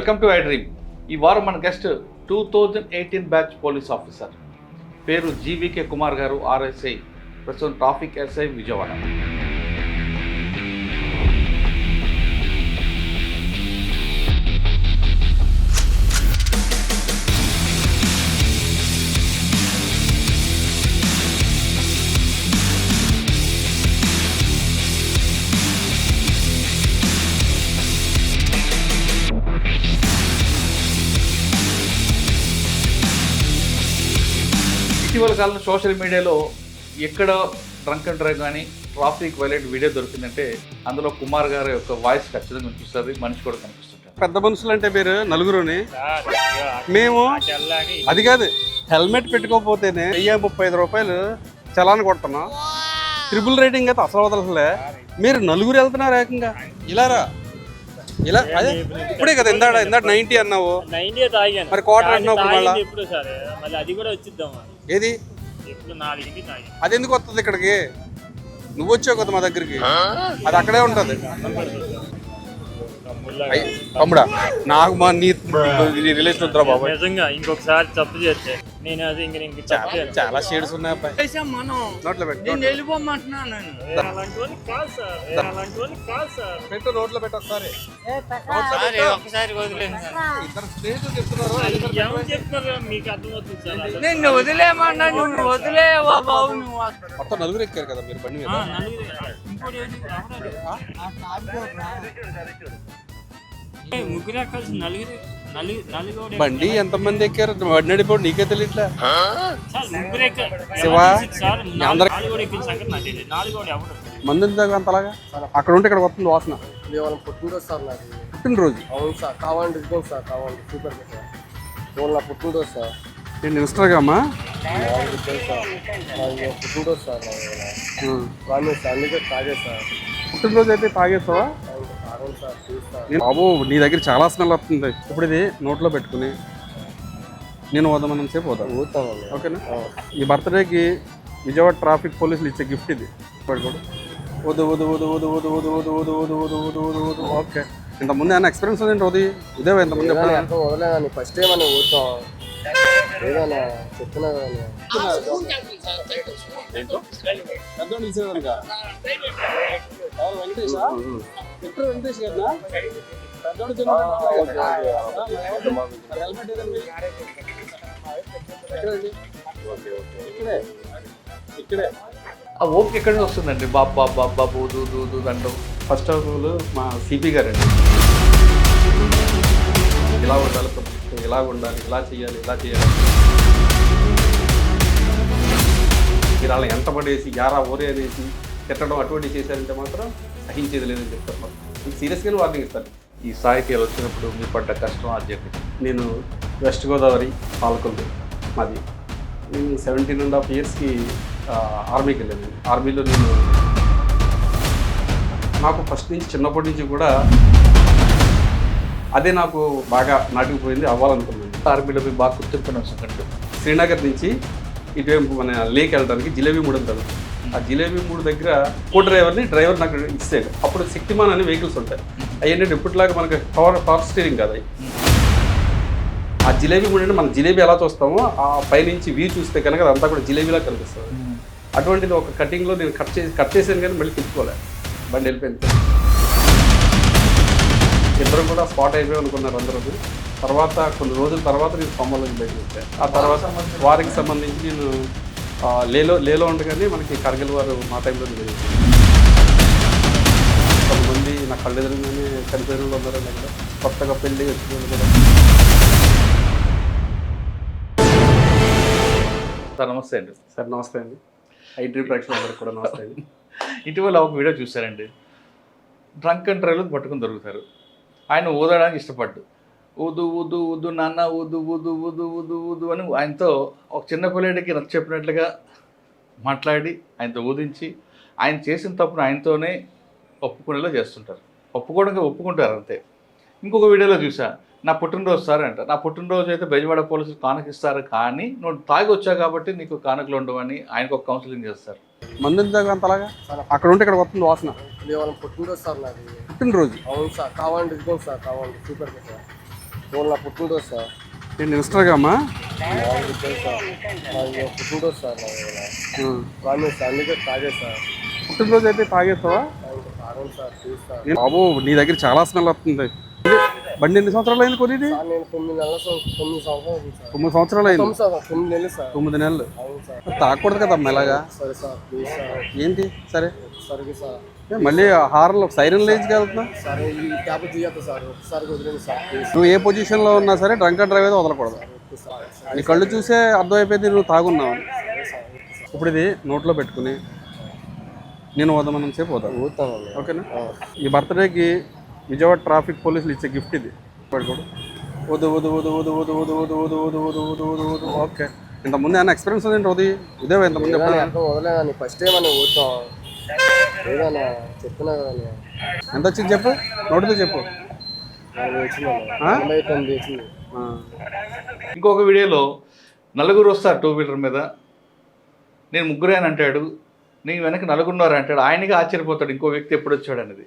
Welcome to I dream. ఈ వారం మన గెస్ట్ 2018 బ్యాచ్ పోలీస్ ఆఫీసర్, పేరు జీవీకే కుమార్ గారు, ఆర్ఎస్ఐ, ప్రస్తుతం ట్రాఫిక్ ఎస్ఐ విజయవాడ. ఇటీవల కాలంలో సోషల్ మీడియాలో ఎక్కడ డ్రంక్ అండ్ డ్రైవ్ కానీ ట్రాఫిక్ వైలెంట్ వీడియో దొరికిందంటే అందులో కుమార్ గారి యొక్క వాయిస్ ఖచ్చితంగా కనిపిస్తుంది, మనిషి కూడా కనిపిస్తుంటారు. పెద్ద మనుషులు అంటే మీరు నలుగురుని మేము అది కాదు, హెల్మెట్ పెట్టుకోకపోతేనే 35 రూపాయలు చలాన్ కొడుతున్నాం. ట్రిపుల్ రేటింగ్ అయితే అసలు వదలలే. మీరు నలుగురు వెళ్తున్నారు ఏకంగా ఇలారా ఇలా అదే ఇప్పుడే కదా ఇందాడ 90 అన్నావు, 90 తాగాను మరి క్వార్టర్ అన్నావు మళ్ళీ ఇప్పుడు సరే మళ్ళీ అది కూడా వచ్చిద్దాం. ఏది ఇప్పుడు 4కి తాగాను. అది ఎందుకు వస్తుంది ఇక్కడికి? నువ్వు వచ్చావు కదా మా దగ్గరికి, అది అక్కడే ఉంటుంది. తమ్ముడా నాకు మా నీ రిలేషన్ వద్దురా బాబు. నిజంగా ఇంకొకసారి తప్పు చేస్తే నేను అది ఇంక చాలా షేడ్స్ ఉన్నాయి అబ్బాయి. మనం నోట్లో పెట్టు, వెళ్ళిపోమంటున్నాను నేను. అలాంటి వాళ్ళు కాదు సార్, అలాంటి వాళ్ళు కాదు సార్. పెట్టు నోట్లో పెట్టు ఒకసారి. ఒకసారి వదిలేదు ఇద్దరు స్నేహితులు చెప్తున్నారు, ఏమని చెప్తారు మీకు అర్థమవుతుంది సార్. నేను వదిలేమన్నా, నువ్వు వదిలేవా బాబు? నువ్వు మొత్తం నలుగురు ఎక్కారు కదా మీరు బండి మీద. ఇంకోటి ముగ్గురు కలిసి నలుగురు బండి ఎంతమంది ఎక్కారు? బండి నడిపోడు నీకే తెలియట్లే. శివ మంది దాకా అంతలాగా అక్కడ ఉంటే ఇక్కడ వస్తుంది వాసన. పుట్టినరోజు సార్ నాది. పుట్టినరోజు? అవును సార్, కావాలండి ఇదిగోండి సార్, కావాలండి సూపర్ సార్. నా పుట్టినరోజు సార్. నేను ఇన్స్టాగ్రామా పుట్టినరోజు సార్ ప్రామిస్ సార్, అందుకే తాగే సార్. పుట్టినరోజు అయితే తాగేస్తావా? అవును సార్, ప్లీజ్ సార్. బాబు నీ దగ్గర చాలా స్మెల్ వస్తుంది. ఇప్పుడు ఇది నోట్లో పెట్టుకుని నేను వద్దామని సేపు వద్దాం, ఊతామండి. ఓకేనా? ఈ బర్త్డేకి విజయవాడ ట్రాఫిక్ పోలీసులు ఇచ్చే గిఫ్ట్ ఇది. పడుకోడు వద్దు వద్దు వద్దు వద్దు వద్దు వద్దు వద్దు వద్దు వద్దు వద్దు వద్దు వద్దు వద్దు. ఓకే, ఇంతకుముందు ఏమైనా ఎక్స్పీరియన్స్ ఉందండి? ఉదయం ఉదయం ఇంతకుముందు అర్థం వదలేదని ఫస్ట్ టైం అని ఊతాం ఏదైనా చెప్తున్నా వెంకటేష్ కదా ఇక్కడే ఆ ఓపిక ఎక్కడి నుంచి వస్తుందండి? బాబా బాబా బూదు దూదు అంటూ. ఫస్ట్ ఆఫ్ ఆల్ మా సిపి గారండి, ఇలా ఉండాలి ప్రభుత్వం, ఇలా ఉండాలి, ఇలా చేయాలి, ఇలా చేయాలి. మీరు అలా ఎంత పడేసి యారా ఓరే అనేసి తిట్టడం అటువంటి చేశారంటే మాత్రం సహించేది లేదని చెప్తారు. సీరియస్గా వార్నింగ్ ఇస్తారు. ఈ స్థాయికి వచ్చినప్పుడు మీ పడ్డ కష్టం అధ్యక్ష. నేను వెస్ట్ గోదావరి పాలకొల్లు మాది. నేను 17.5 ఇయర్స్కి ఆర్మీకి వెళ్ళాను. ఆర్మీలో నేను నాకు ఫస్ట్ నుంచి చిన్నప్పటి నుంచి కూడా అదే నాకు బాగా నాటుకుపోయింది, అవ్వాలనుకున్నాను. ఆర్మీలో మీ బాగా గుర్తింపున కంటే శ్రీనగర్ నుంచి ఇటువైపు మన లేక్ వెళ్ళడానికి జిలేబీ మూడు అంటారు. ఆ జిలేబీ మూడు దగ్గర కో డ్రైవర్ నాకు ఇచ్చేది. అప్పుడు శక్తిమాన్ అని వెహికల్స్ ఉంటాయి. అవన్నీ ఇప్పటిలాగా మనకి పవర్ స్టీరింగ్ కాదు. ఆ జిలేబీ మూడు అంటే మనం జిలేబీ ఎలా చూస్తామో ఆ పైనుంచి వ్యూ చూస్తే కనుక అదంతా కూడా జిలేబీలా కనిపిస్తుంది. అటువంటిది ఒక కటింగ్లో నేను కట్ చేసాను కానీ మళ్ళీ తిప్పుకోలేదు, బండి వెళ్ళిపోయింది. ఇద్దరు కూడా స్పాట్ అయిపోయి అనుకున్నారు అందరూ. తర్వాత కొన్ని రోజుల తర్వాత నేను కొమ్మలోకి బయటకు వచ్చాను. ఆ తర్వాత వారికి సంబంధించి నేను లేలో ఉండగానే మనకి కార్గిల్ వారు మా టైంలో జరిగింది. కొంతమంది నా కళ్ళు ఎదురుగానే చనిపోయిన వాళ్ళు ఉన్నారు, కూడా కొత్తగా పెళ్ళి వచ్చిన వాళ్ళు కూడా. సార్ నమస్తే అండి. సార్ నమస్తే అండి. ఐటీ ప్రేక్షకులందరికీ కూడా నమస్తే అండి. ఇటీవల ఒక వీడియో చూశారండి. డ్రంక్ అండ్ డ్రైవ్లో పట్టుకుని దొరుకుతారు. ఆయన ఊదడానికి ఇష్టపడ్డు. ఊదు ఊదు ఊదు నాన్న ఊదు ఊదు ఊదు ఊదు ఊదు అని ఆయనతో ఒక చిన్న పిల్లడికి నచ్చ చెప్పినట్లుగా మాట్లాడి ఆయనతో ఊదించి ఆయన చేసిన తప్పును ఆయనతోనే ఒప్పుకునేలా చేస్తుంటారు. ఒప్పుకుంటారు అంతే. ఇంకొక వీడియోలో చూసా, నా పుట్టినరోజు సార్ అంట. నా పుట్టినరోజు అయితే బెజవాడ పోలీసులు కానుకిస్తారు, కానీ నువ్వు తాగి వచ్చావు కాబట్టి నీకు కానుకలు ఉండవని ఆయనకు ఒక కౌన్సిలింగ్ చేస్తారు. మంది దాకా అంతలాగా అక్కడ ఉంటే ఇక్కడ వస్తుంది వాసన. పుట్టినరోజు సార్ నాది. పుట్టినరోజు? అవును సార్, కావాలండి ఇదిగోండి సార్, కావాలండి సూపర్ సార్. ఫోన్ నా పుట్టినరోజు సార్. నేను ఇన్స్టాగ్రామా నాకు తెలుసు సార్. నాది పుట్టినరోజు సార్. ప్రామిస్ సార్, అందుకే తాగేది సార్. పుట్టినరోజు అయితే తాగేస్తావా? ఇంకా తాగను సార్, ప్లీజ్ సార్. బాబు నీ దగ్గర చాలా స్మెల్ వస్తుంది. బండి ఎన్ని సంవత్సరాలు అయింది కొనేది? సార్ నేను 9 సంవత్సరాలు అవుతుంది సార్. 9 సంవత్సరాలు అయింది. 9 నెలలు సార్. 9 నెలలు అవును సార్. తాగకూడదు కదమ్మా ఇలాగా. సరే సార్, ప్లీజ్ సార్. ఏంటి సరే సరిగ్గా సార్. మళ్ళీ హార్న్లో సైరన్ లేజ్కి వెళ్తున్నా. సరే ఈ ట్యాబ్ తీయద్దు సార్, ఒకసారి వదిలేండి సార్, ప్లీజ్. నువ్వు ఏ పొజిషన్లో ఉన్నా సరే డ్రంక్ అండ్ డ్రైవ్ అయితే వదలకూడదు. నీ కళ్ళు చూసే అర్థమైపోయింది నువ్వు తాగున్నావు. ఇప్పుడు ఇది నోట్లో పెట్టుకుని నేను వదమనం సేపు వద్దాను, ఊతానండి. ఓకేనా? ఈ బర్త్డేకి విజయవాడ ట్రాఫిక్ పోలీసులు ఇచ్చే గిఫ్ట్ ఇది. పడుకోడు వద్దు వద్దు వద్దు వద్దు వద్దు వద్దు వద్దు వద్దు వద్దు వద్దు వద్దు వద్దు వద్దు. ఓకే, ఇంతకుముందు ఏమైనా ఎక్స్పీరియన్స్ ఉంది ఉదయ్? ఇదే ఇంతకుముందు వదలేదని ఫస్ట్ టైం అని ఊతాం ఏదన్నా చెప్తున్నా కదండి. ఎంత వచ్చింది చెప్పు, నోటితో చెప్పు. 49 వచ్చింది. ఇంకొక వీడియోలో నలుగురు వస్తారు 2 వీలర్ మీద, నేను ముగ్గురే అని అంటాడు, నేను వెనక నలుగురున్నారు అంటాడు. ఆయనకి ఆశ్చర్యపోతాడు ఇంకో వ్యక్తి ఎప్పుడు వచ్చాడు అనేది.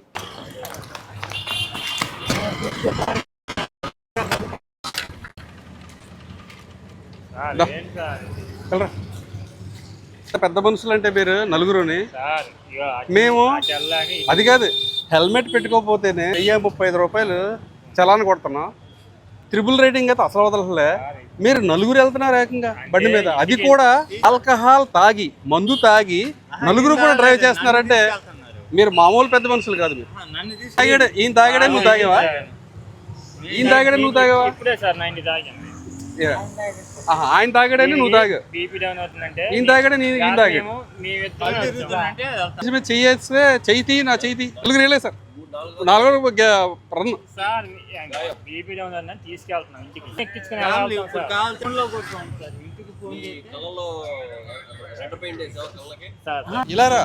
సార్ ఏంటి సార్ వెళ్ళరా. పెద్ద మనుషులు అంటే మీరు నలుగురుని, సార్ ఇగో మేము అటు వెళ్ళాక అది కాదు, హెల్మెట్ పెట్టుకోకపోతేనే 1035 రూపాయలు చలాన్ కొడుతున్నాం. ట్రిపుల్ రైడింగ్ అయితే అసలు వదలలే. మీరు నలుగురు వెళ్తున్నారు ఏకంగా బండి మీద, అది కూడా ఆల్కహాల్ తాగి, మందు తాగి నలుగురు కూడా డ్రైవ్ చేస్తున్నారంటే మీరు మామూలు పెద్ద మనుషులు కాదు. మీరు తాగాడే, ఈయన తాగాడే, నువ్వు తాగావా? ఈయన తాగాడే, నువ్వు తాగావా? ఇప్పుడే సార్ 90 తాగాను. ఆయన తాగాడని నువ్వు తాగా, బీపీ డౌన్ అవుతుందంటే ఈయన తాగాడే, ఈయన తాగా. చెయ్యేస్తే చెయ్యి నా చెయ్యి నలుగురు వెళ్ళే sir, 4 run sir BP down అవుతుందని తీసుకెళ్తున్నాం ఇంటికి. ఎక్కించుకుని ఎలా వెళ్తాం సార్? ఫోన్లో కొట్టుకోండి సార్, ఇంటికి ఫోన్ చేసి సార్ ఇలారా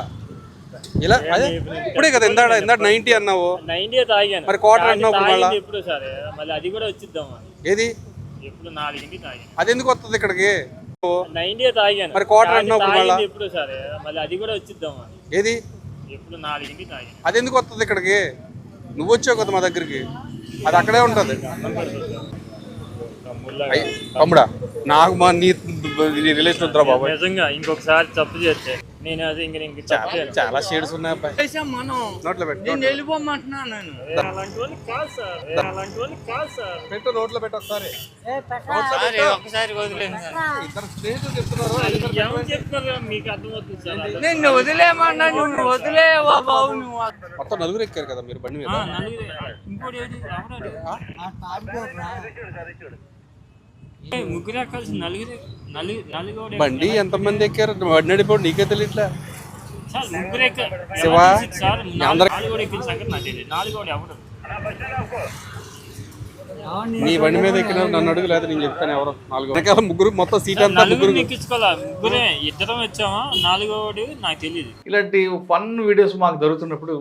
ఇలా అదే ఇప్పుడే కదా ఇందాడ 90 అన్నావు, 90 తాగాను. మరి quarter అంటున్నావు ఇప్పుడు మళ్ళా? ఎప్పుడు సార్ మళ్ళీ అది కూడా వచ్చిద్దాం ఏది ఎప్పుడు 4కి తాగాను. అది ఎందుకు వస్తుంది ఇక్కడికి? 90 తాగాను. మరి quarter అంటున్నావు ఇప్పుడు మళ్ళా? ఎప్పుడు సార్ మళ్ళీ అది కూడా వచ్చిద్దాం ఏది ఎప్పుడు 4కి తాగాను. అది ఎందుకు వస్తుంది ఇక్కడికి? నువ్వు వచ్చావు కదా మా దగ్గరికి, అది అక్కడే ఉంటుంది. తమ్ముడా నాకు మా నీ రిలేషన్ వద్దురా బాబు. నిజంగా ఇంకొకసారి తప్పు చేస్తే నేను అది ఇంక చాలా షేడ్స్ ఉన్నాయి అబ్బాయి. మనం నోట్లో పెట్టు, నేను వెళ్ళిపోమంటున్నాను నేను. అలాంటి వాళ్ళు కాదు సార్, అలాంటి వాళ్ళు కాదు సార్. పెట్టు, నోట్లో పెట్టు ఒకసారి. ఒకసారి వదిలేను సార్. ఇద్దరు స్నేహితులు చెప్తున్నారు, ఏమని చెప్తారు మీకు అర్థమవుతుంది సార్. నిన్ను వదిలేమన్నా, నువ్వు వదిలేవా బాబు నువ్వు. మొత్తం నలుగురు ఎక్కారు కదా మీరు బండి మీద. ఇంకోటి ఏంటి? ముగ్గురు ఎక్కాల్సి నలుగురు బండి ఎంతమంది ఎక్కారు? బండి నడిపోడు నీకే తెలియట్లే. సార్ ముగ్గురు ఎక్కారు శివా, సార్. అందరూ- 4 ఎక్కిన సంగతి నాకు తెలియదు. 4 ఎవరు నీ బండి మీద ఎక్కిన నన్ను అడుగు, లేదా నేను చెప్తాను ఎవరు. 4 వెనకాల ముగ్గురు, మొత్తం సీట్ అంతా ముగ్గురు. నలుగురు ఎక్కించుకోవాలా? ముగ్గురే, ఇద్దరం వచ్చామా, 4 నాకు తెలియదు. ఇలాంటి ఫన్ వీడియోస్ మాకు దొరుకుతున్నప్పుడు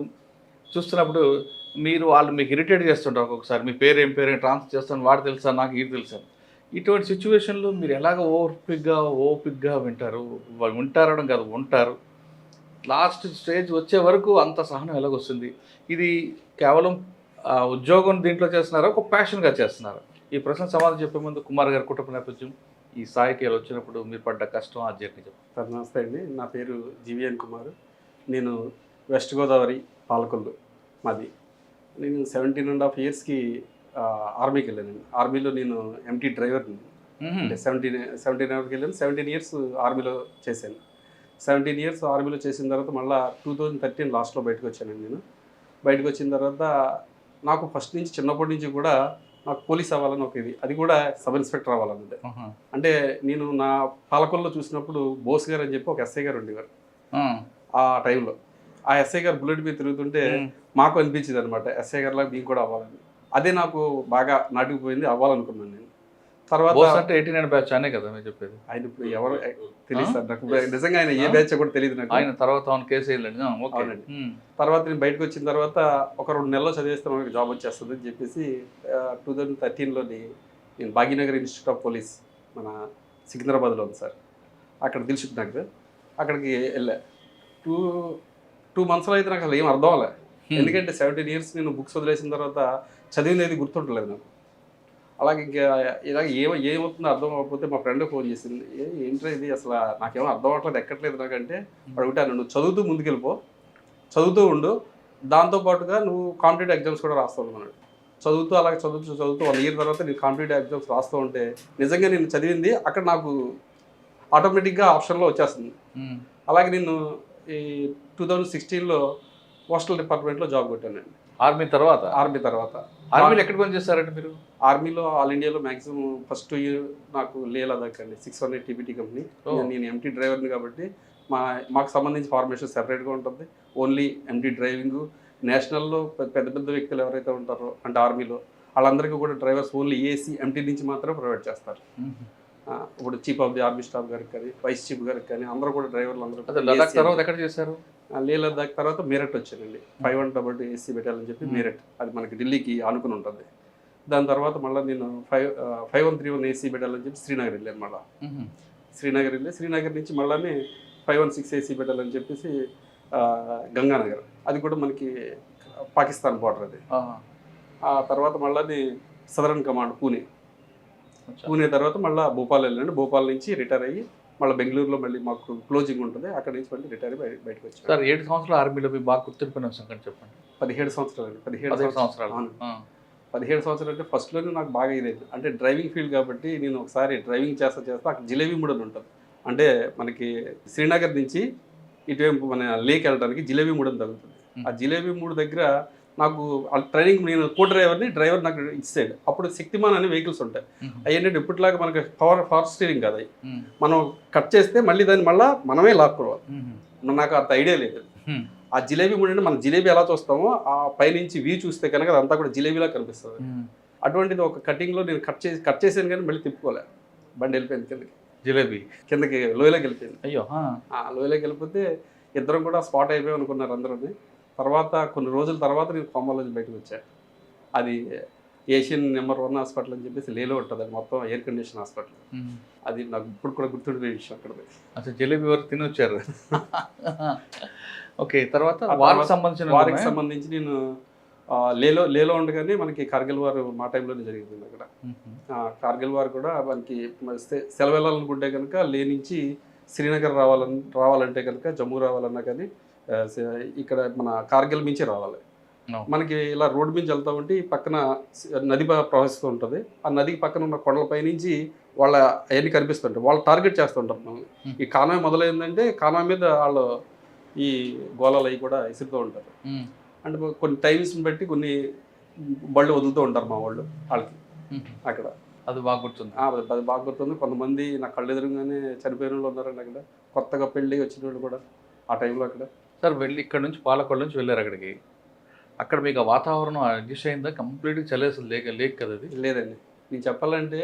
చూస్తున్నప్పుడు వాళ్ళు మీకు ఇరిటేట్ చేస్తుంటారు. ఒక్కొక్కసారి మీ పేరు ఏం పేరు ట్రాన్స్ఫర్ చేస్తాను, వాడు తెలుసా నాకు ఇది తెలుసా. ఇటువంటి సిచ్యువేషన్లో మీరు ఎలాగ ఓపిక్గా వింటారు? వాళ్ళు ఉంటారడం కాదు, ఉంటారు. లాస్ట్ స్టేజ్ వచ్చే వరకు అంత సహనం ఎలాగొస్తుంది? ఇది కేవలం ఉద్యోగం దీంట్లో చేస్తున్నారా, ఒక ప్యాషన్గా చేస్తున్నారు? ఈ ప్రశ్న సమాధానం చెప్పే ముందు కుమార్ గారి కుటుంబ నేపథ్యం, ఈ స్థాయికి వచ్చినప్పుడు మీరు పడ్డ కష్టం, ఆ జర్నీ చెప్పండి. నమస్తే అండి, నా పేరు జీవీఎన్ కుమార్. నేను వెస్ట్ గోదావరి పాలకొల్లు మాది. నేను 17.5 yearsకి ఆర్మీకి వెళ్ళాను. ఆర్మీలో నేను ఎంటీ డ్రైవర్ని. అంటే 17 వెళ్ళాను. 17 years ఆర్మీలో చేశాను. 17 years ఆర్మీలో చేసిన తర్వాత మళ్ళీ 2013 లాస్ట్లో బయటకు వచ్చానండి. నేను బయటకు వచ్చిన తర్వాత నాకు ఫస్ట్ నుంచి, చిన్నప్పటి నుంచి కూడా నాకు పోలీస్ అవ్వాలని ఒక ఇది, అది కూడా సబ్ ఇన్స్పెక్టర్ అవ్వాలన్నది. అంటే నేను నా పాలకొల్లో చూసినప్పుడు బోస్ గారు అని చెప్పి ఒక ఎస్ఐ గారు ఉండేవారు. ఆ టైంలో ఆ ఎస్ఐ గారు బుల్లెట్ మీద తిరుగుతుంటే మాకు అనిపించింది అనమాట, ఎస్ఐ గారిలా మీకు కూడా అవ్వాలని. అదే నాకు బాగా నాటుకుపోయింది, అవ్వాలనుకున్నాను నేను. తర్వాత 89 బ్యాచ్ అనే కదా మీరు చెప్పేది? ఆయన ఇప్పుడు ఎవరు తెలియదు సార్ నాకు, నిజంగా ఆయన ఏ బ్యాచ్ కూడా తెలియదు నాకు. ఆయన తర్వాత కేసు వేయలేండి. అవునండి. తర్వాత నేను బయటకు వచ్చిన తర్వాత ఒక 2 నెలల్లో చదివేస్తే మనకి జాబ్ వచ్చేస్తుంది అని చెప్పేసి 2013లోని నేను భాగ్యనగర్ ఇన్స్టిట్యూట్ ఆఫ్ పోలీస్ మన సికింద్రాబాద్లో ఉంది సార్, అక్కడ దిల్సుఖ్ నగర్, అక్కడికి వెళ్ళా. 2 monthsలో అయితే నాకు అసలు ఏం అర్థం అవ్వలే. ఎందుకంటే 17 years నేను బుక్స్ వదిలేసిన తర్వాత చదివింది ఏది గుర్తుంటలేదు నాకు. అలాగే ఇంకా ఇలాగ ఏమవుతుందో అర్థం అవ్వకపోతే మా ఫ్రెండ్ ఫోన్ చేసింది, ఏంట్రా ఇది అసలు నాకేమో అర్థం అవ్వట్లేదు, ఎక్కట్లేదు నాకంటే అడుగుతాను, నువ్వు చదువుతూ ముందుకెళ్ళిపో, చదువుతూ ఉండు, దాంతోపాటుగా నువ్వు కాంపిటేటివ్ ఎగ్జామ్స్ కూడా రాస్తావు అన్నాడు. చదువుతూ అలాగే చదువుతూ 1 ఇయర్ తర్వాత నేను కాంపిటేటివ్ ఎగ్జామ్స్ రాస్తూ ఉంటే నిజంగా నేను చదివింది అక్కడ నాకు ఆటోమేటిక్గా ఆప్షన్లో వచ్చేస్తుంది. అలాగే నేను ఈ 2016లో పోస్టల్ డిపార్ట్మెంట్లో జాబ్ కొట్టానండి. ఆర్మీ తర్వాత ఆర్మీలో ఎక్కడ పని చేస్తారంటే మీరు? ఆర్మీలో ఆల్ ఇండియాలో మ్యాక్సిమం ఫస్ట్ ఇయర్ నాకు లే లదాఖ్ అండి, 600 టీబీటీ కంపెనీ. నేను ఎంటీ డ్రైవర్ని కాబట్టి మాకు సంబంధించి ఫార్మేషన్ సెపరేట్గా ఉంటుంది. Only empty driving. నేషనల్లో పెద్ద పెద్ద వ్యక్తులు ఎవరైతే ఉంటారో అంటే ఆర్మీలో వాళ్ళందరికీ కూడా డ్రైవర్స్ ఓన్లీ ఏసీ ఎంటీ నుంచి మాత్రమే ప్రొవైడ్ చేస్తారు. ఇప్పుడు chief of the army staff గారికి కానీ వైస్ చీఫ్ గారికి కానీ అందరూ కూడా డ్రైవర్లు అందరూ. లదాఖ్ తర్వాత ఎక్కడ చేశారు? లే లదాఖ్ తర్వాత మీరట్ వచ్చానండి. 5122 ఏసీ పెట్టాలని చెప్పి మీరట్, అది మనకి ఢిల్లీకి ఆనుకుని ఉంటుంది. దాని తర్వాత మళ్ళీ నేను 5131 ఏసీ పెట్టాలని చెప్పి శ్రీనగర్ వెళ్ళాను. మళ్ళీ శ్రీనగర్ నుంచి మళ్ళీ 516 ఏసీ పెట్టాలని చెప్పేసి గంగానగర్, అది కూడా మనకి పాకిస్తాన్ బార్డర్ అది. ఆ తర్వాత మళ్ళీ సదరన్ కమాండ్ పూణే తర్వాత మళ్ళీ భోపాల్ వెళ్ళండి. భోపాల్ నుంచి రిటైర్ అయ్యి మళ్ళీ బెంగళూరులో మళ్ళీ మాకు క్లోజింగ్ ఉంటుంది, అక్కడ నుంచి మళ్ళీ రిటైర్ బయటకు వచ్చాను. సార్ 7 సంవత్సరాలు ఆర్మీలో మీ బాగా గుర్తుండిపోయిన సంగతి చెప్పండి. 17 సంవత్సరాలు. 17 సంవత్సరాలు 17 సంవత్సరాలు అంటే ఫస్ట్లోనే నాకు బాగా ఇదైంది. అంటే డ్రైవింగ్ ఫీల్డ్ కాబట్టి నేను ఒకసారి డ్రైవింగ్ చేస్తా అక్కడ జిలేబీ మూడ్ అని ఉంటుంది. అంటే మనకి శ్రీనగర్ నుంచి ఇటువైపు మన లేక్ వెళ్ళడానికి జిలేబీ మూడ్ అని తగ్గుతుంది. ఆ జిలేబీ మూడ్ దగ్గర నాకు ట్రైనింగ్, నేను డ్రైవర్ నాకు ఇచ్చాడు. అప్పుడు శక్తిమాన్ అనే వెహికల్స్ ఉంటాయి. అవి ఏంటంటే ఇప్పటిలాగా మనకి పవర్ స్టీరింగ్ కాదు, అవి మనం కట్ చేస్తే మళ్ళీ దాన్ని మళ్ళీ మనమే లాక్కోవాలి. నాకు అంత ఐడియా లేదు. ఆ జిలేబీ మూడు అంటే మనం జిలేబీ ఎలా చూస్తామో ఆ పైనుంచి వ్యూ చూస్తే కనుక అదంతా కూడా జిలేబీలా కనిపిస్తుంది. అటువంటిది ఒక కటింగ్లో నేను కట్ చేసాను కానీ మళ్ళీ తిప్పుకోలే, బండి వెళ్ళిపోయింది కిందకి లోయలోకి వెళ్ళిపోయింది. అయ్యో, లోయలోకి వెళ్ళిపోతే ఇద్దరం కూడా స్పాట్ అయిపోయాం అనుకున్నారు అందరూ. తర్వాత కొన్ని రోజుల తర్వాత నేను కొమ్మలోంచి బయటకు వచ్చాను. అది ఏషియన్ నెంబర్ 1 హాస్పిటల్ అని చెప్పేసి లేలో ఉంటుంది, అది మొత్తం ఎయిర్ కండిషన్ హాస్పిటల్. అది నాకు ఇప్పుడు కూడా గుర్తుండిపోయే విషయం. అక్కడ అసలు జిలేబీ వరకు తిని వచ్చారు. ఓకే, తర్వాత వారికి సంబంధించి నేను లేలో ఉండగానే మనకి కార్గిల్ వార్ మా టైంలోనే జరిగింది. అక్కడ కార్గిల్ వార్ కూడా మనకి సెలవు వెళ్ళాలనుకుంటే కనుక లే నుంచి శ్రీనగర్ రావాలంటే కనుక జమ్మూ రావాలన్నా కానీ ఇక్కడ మన కార్గిల్ మించి రావాలి. మనకి ఇలా రోడ్డు మించి వెళ్తా ఉంటే పక్కన నది ప్రవహిస్తూ ఉంటుంది. ఆ నదికి పక్కన ఉన్న కొండలపై నుంచి వాళ్ళ అవన్నీ కనిపిస్తుంటాయి. వాళ్ళు టార్గెట్ చేస్తుంటారు మనల్ని. ఈ కాన్వాయ్ మొదలైందంటే కాన్వాయ్ మీద వాళ్ళు ఈ గోళాలు అవి కూడా ఇసురుతూ ఉంటారు. అంటే కొన్ని టైమ్స్ని బట్టి కొన్ని బళ్ళు వదులుతూ ఉంటారు మా వాళ్ళు వాళ్ళకి అక్కడ. అది బాగా గుర్తుంది. అది బాగా గుర్తుంది. కొంతమంది నా కళ్ళు ఎదురుగానే చనిపోయిన వాళ్ళు ఉన్నారండి అక్కడ, కొత్తగా పెళ్ళి వచ్చిన వాళ్ళు కూడా ఆ టైంలో అక్కడ. సార్ వెళ్ళి ఇక్కడ నుంచి పాలకొండ నుంచి వెళ్ళారు అక్కడికి. అక్కడ మీకు ఆ వాతావరణం అడ్జస్ట్ అయిందా? కంప్లీట్గా చలేస్తుంది లేక్ కదా అది? లేదండి, నేను చెప్పాలంటే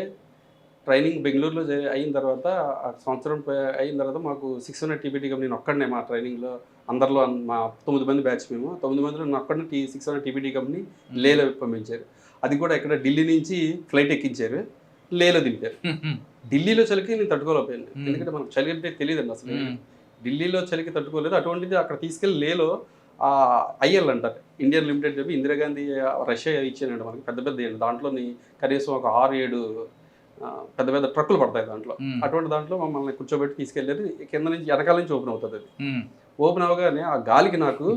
ట్రైనింగ్ బెంగళూరులో అయిన తర్వాత ఆ సంవత్సరం అయిన తర్వాత మాకు 600 టీబీటీ కంపెనీ నేను ఒక్కడనే మా ట్రైనింగ్లో అందరిలో మా 9 మంది బ్యాచ్, మేము 9 మందిలో నేను ఒక్కడనే 600 టీబీటీ కంపెనీ లేలో పంపించారు. అది కూడా ఇక్కడ ఢిల్లీ నుంచి ఫ్లైట్ ఎక్కించారు, లేలో దింపారు. ఢిల్లీలో చలికి నేను తట్టుకోలేకపోయాను, ఎందుకంటే మనకు చలి అంటే తెలియదండి అసలు. ఢిల్లీలో చలికి తట్టుకోలేదు. అటువంటిది అక్కడ తీసుకెళ్ళి లేలో ఐఎల్ అంటారు, ఇండియన్ లిమిటెడ్ చెప్పి ఇందిరాగాంధీ రష్యా ఇచ్చానండి మనకి పెద్ద పెద్ద. దాంట్లో కనీసం ఒక 6-7 పెద్ద పెద్ద ట్రక్కులు పడతాయి దాంట్లో. అటువంటి దాంట్లో మమ్మల్ని కూర్చోబెట్టి తీసుకెళ్ళారు. కింద నుంచి వెనకాల నుంచి ఓపెన్ అవుతుంది. అది ఓపెన్ అవగానే ఆ గాలికి నాకు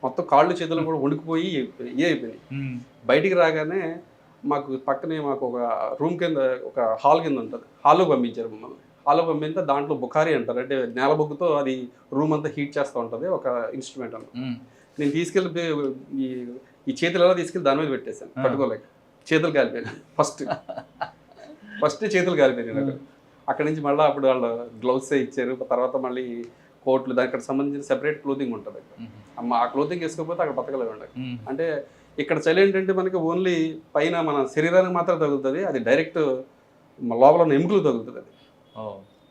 మొత్తం కాళ్ళు చేతులు కూడా వణికిపోయి అయిపోయినాయి. బయటికి రాగానే మాకు పక్కనే మాకు ఒక రూమ్ కింద ఒక హాల్ కింద ఉంటుంది, హాల్లో పంపించారు మమ్మల్ని. హాల్లో పంపితే దాంట్లో బుఖారీ అంటారు, అంటే నేల బొగ్గుతో అది రూమ్ అంతా హీట్ చేస్తూ ఉంటుంది ఒక ఇన్స్ట్రుమెంట్ అన్న. నేను తీసుకెళ్ళి ఈ చేతులు ఎలా తీసుకెళ్ళి దాని మీద పెట్టేశాను, పట్టుకోలేక చేతులు కాలిపోయాను. ఫస్ట్ చేతులు కాలిపోయాయి నాకు. అక్కడి నుంచి మళ్ళీ అప్పుడు వాళ్ళు గ్లౌస్ ఇచ్చారు. తర్వాత మళ్ళీ కోట్లు, దానికి సంబంధించిన సెపరేట్ క్లోతింగ్ ఉంటుంది అమ్మ. ఆ క్లోతింగ్ వేసుకోకపోతే అక్కడ బతకలేమండి. అంటే ఇక్కడ చలి ఏంటంటే మనకి ఓన్లీ పైన మన శరీరానికి మాత్రం తగులుతుంది, అది డైరెక్ట్ లోపల ఉన్న ఎముకలు తగులుతుంది. అది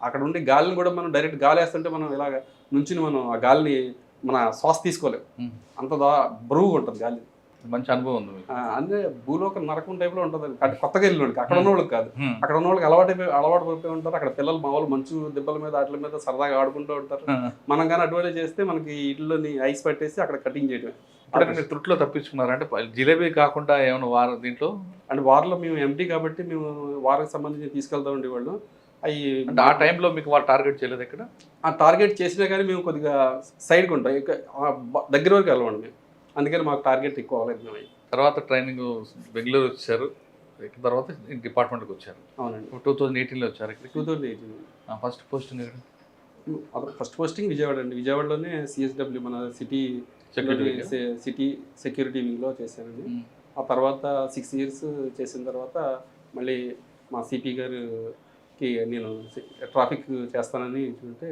అక్కడ ఉండి గాలిని కూడా మనం డైరెక్ట్ గాలి వేస్తుంటే మనం ఇలాగ నుంచి మనం ఆ గాలిని మన శ్వాస తీసుకోలేము, అంత బరువుగా ఉంటుంది గాలి. మంచి అనుభవం ఉంది మీకు. అంటే భూలోక నరకం టైప్లో ఉంటుంది. అంటే కొత్తగా వెళ్ళినోడికి, అక్కడ ఉన్న వాళ్ళకి కాదు. హ్మ్. అక్కడ ఉన్న వాళ్ళకి అలవాటు పడిపోయి ఉంటారు. అక్కడ పిల్లలు మామూలు మంచు దెబ్బల మీద వాటి మీద సరదాగా ఆడుకుంటూ ఉంటారు. మనం కానీ అటువంటి చేస్తే మనకి ఇళ్ళని ఐస్ పట్టేసి అక్కడ కటింగ్ చేయడమే. ఇప్పుడు మీరు త్రుట్లో తప్పించుకున్నారు అంటే జిలేబీ కాకుండా ఏమైనా వారు దీంట్లో అంటే వారిలో మేము ఎంటీ కాబట్టి మేము వారికి సంబంధించి తీసుకెళ్తా ఉండేవాళ్ళు. అవి అంటే ఆ టైంలో మీకు వాళ్ళు టార్గెట్ చేయలేదు ఇక్కడ? ఆ టార్గెట్ చేసినా కానీ మేము కొద్దిగా సైడ్కి ఉంటాం, దగ్గర వరకు వెళ్ళమండి మేము. అందుకని మాకు టార్గెట్ ఎక్కువ అవ్వలేదు మేము. తర్వాత ట్రైనింగ్ బెంగళూరు వచ్చారు, ఎక్కిన తర్వాత డిపార్ట్మెంట్కి వచ్చారు. అవునండి, 2018లో వచ్చారు ఇక్కడ. 2018 ఫస్ట్ పోస్టింగ్ ఇక్కడ ఫస్ట్ పోస్టింగ్ విజయవాడ అండి. విజయవాడలోనే సిఎస్డబ్ల్యూ మన సిటీ సెక్యూరిటీ వింగ్లో చేశానండి. ఆ తర్వాత 6 years చేసిన తర్వాత మళ్ళీ మా సిపి గారికి నేను ట్రాఫిక్ చేస్తానని చూంటే